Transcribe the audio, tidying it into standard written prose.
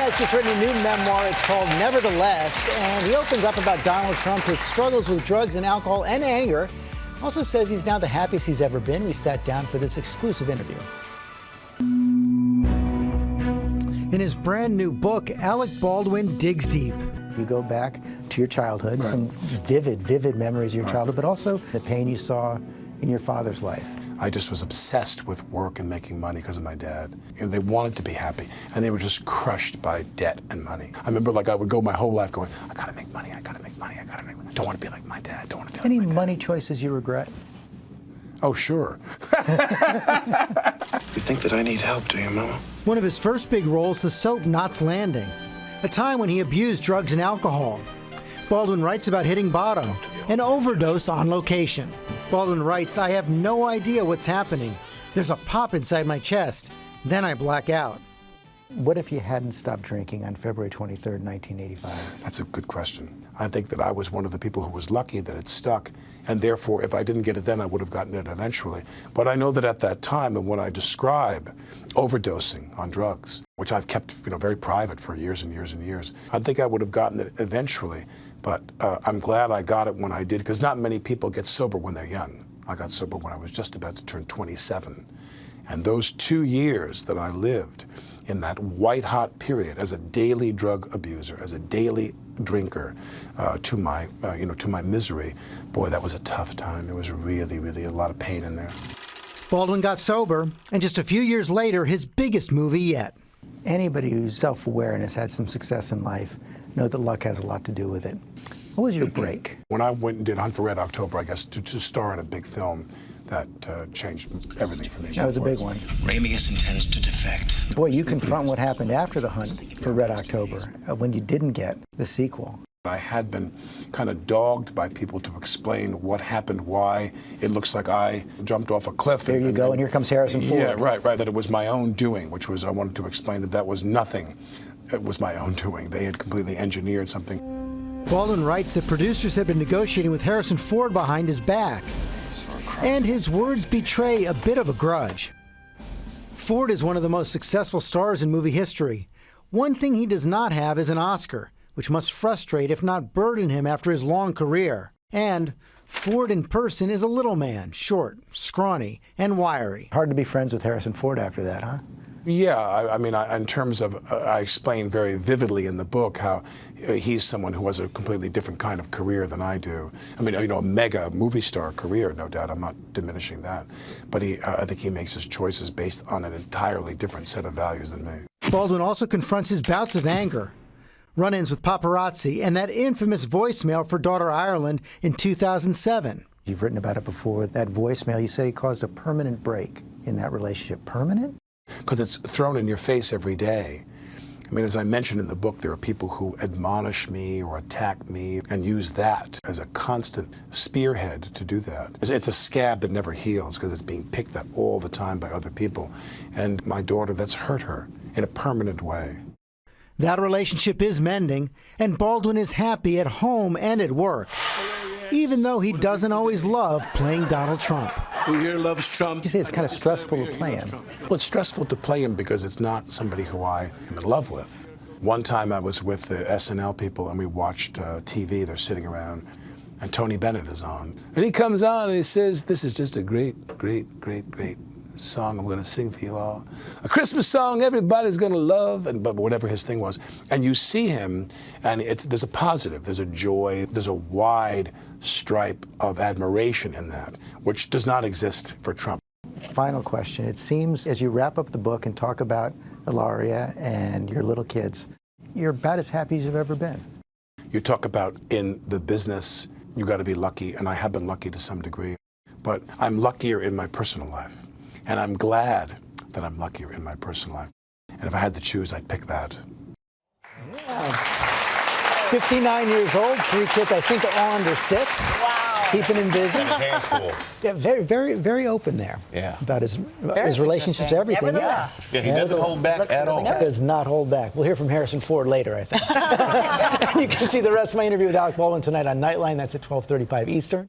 has just written a new memoir. It's called Nevertheless, and he opens up about Donald Trump, his struggles with drugs and alcohol and anger. Also says he's now the happiest he's ever been. We sat down for this exclusive interview. In his brand new book, Alec Baldwin digs deep. You go back to your childhood, some vivid memories of your childhood, but also the pain you saw in your father's life. I just was obsessed with work and making money because of my dad. You know, they wanted to be happy, and they were just crushed by debt and money. I remember, like, I would go my whole life going, I gotta make money, I gotta make money, I gotta make money. Don't want to be like my dad, don't want to be like my dad. Any money choices you regret? Oh, sure. You think that I need help, do you, Mama? One of his first big roles, the soap Knots Landing, a time when he abused drugs and alcohol. Baldwin writes about hitting bottom, an overdose on location. Baldwin writes, I have no idea what's happening. There's a pop inside my chest. Then I black out. What if you hadn't stopped drinking on February 23rd, 1985? That's a good question. I think that I was one of the people who was lucky that it stuck, and therefore, if I didn't get it then, I would have gotten it eventually. But I know that at that time, and when I describe overdosing on drugs, which I've kept, very private for years and years and years, I think I would have gotten it eventually. But I'm glad I got it when I did, because not many people get sober when they're young. I got sober when I was just about to turn 27. And those 2 years that I lived in that white-hot period as a daily drug abuser, as a daily drinker, to my misery, boy, that was a tough time. There was really, really a lot of pain in there. Baldwin got sober, and just a few years later, his biggest movie yet. Anybody who's self-aware and has had some success in life know that luck has a lot to do with it. What was your break? When I went and did Hunt for Red October, I guess, to star in a big film, that changed everything for me. That was a big one. Ramius intends to defect. Boy, you confront what happened after the Hunt for Red October, when you didn't get the sequel. I had been kind of dogged by people to explain what happened, why it looks like I jumped off a cliff. There you go, and here comes Harrison Ford. Yeah, right, that it was my own doing, which was, I wanted to explain that that was nothing. It was my own doing. They had completely engineered something. Baldwin writes that producers had been negotiating with Harrison Ford behind his back. And his words betray a bit of a grudge. Ford is one of the most successful stars in movie history. One thing he does not have is an Oscar, which must frustrate, if not burden him after his long career. And Ford in person is a little man, short, scrawny, and wiry. Hard to be friends with Harrison Ford after that, huh? Yeah, in terms of, I explain very vividly in the book how he's someone who has a completely different kind of career than I do. A mega movie star career, no doubt. I'm not diminishing that. But I think he makes his choices based on an entirely different set of values than me. Baldwin also confronts his bouts of anger, run-ins with paparazzi, and that infamous voicemail for Daughter Ireland in 2007. You've written about it before. That voicemail, you said he caused a permanent break in that relationship. Permanent? Because it's thrown in your face every day. As I mentioned in the book, there are people who admonish me or attack me and use that as a constant spearhead to do that. It's a scab that never heals because it's being picked up all the time by other people. And my daughter, that's hurt her in a permanent way. That relationship is mending, and Baldwin is happy at home and at work, even though he doesn't always love playing Donald Trump. Who here loves Trump? You say it's kind of stressful to play him. Well, it's stressful to play him because it's not somebody who I am in love with. One time I was with the SNL people and we watched TV. They're sitting around, and Tony Bennett is on. And he comes on and he says, this is just a great song I'm going to sing for you all. A Christmas song everybody's going to love, but whatever his thing was. And you see him, and there's a positive, there's a joy, there's a wide stripe of admiration in that, which does not exist for Trump. Final question. It seems as you wrap up the book and talk about Ilaria and your little kids, you're about as happy as you've ever been. You talk about in the business, you got to be lucky, and I have been lucky to some degree, but I'm luckier in my personal life. And I'm glad that I'm luckier in my personal life. And if I had to choose, I'd pick that. Yeah. 59 years old, 3 kids, I think all under 6. Wow. Keeping him busy. Handful. Yeah, very open there. Yeah. About his relationships, everything. Nevertheless. Yeah, he doesn't hold back at all. Does not hold back. We'll hear from Harrison Ford later, I think. You can see the rest of my interview with Alec Baldwin tonight on Nightline. That's at 12:35 Eastern.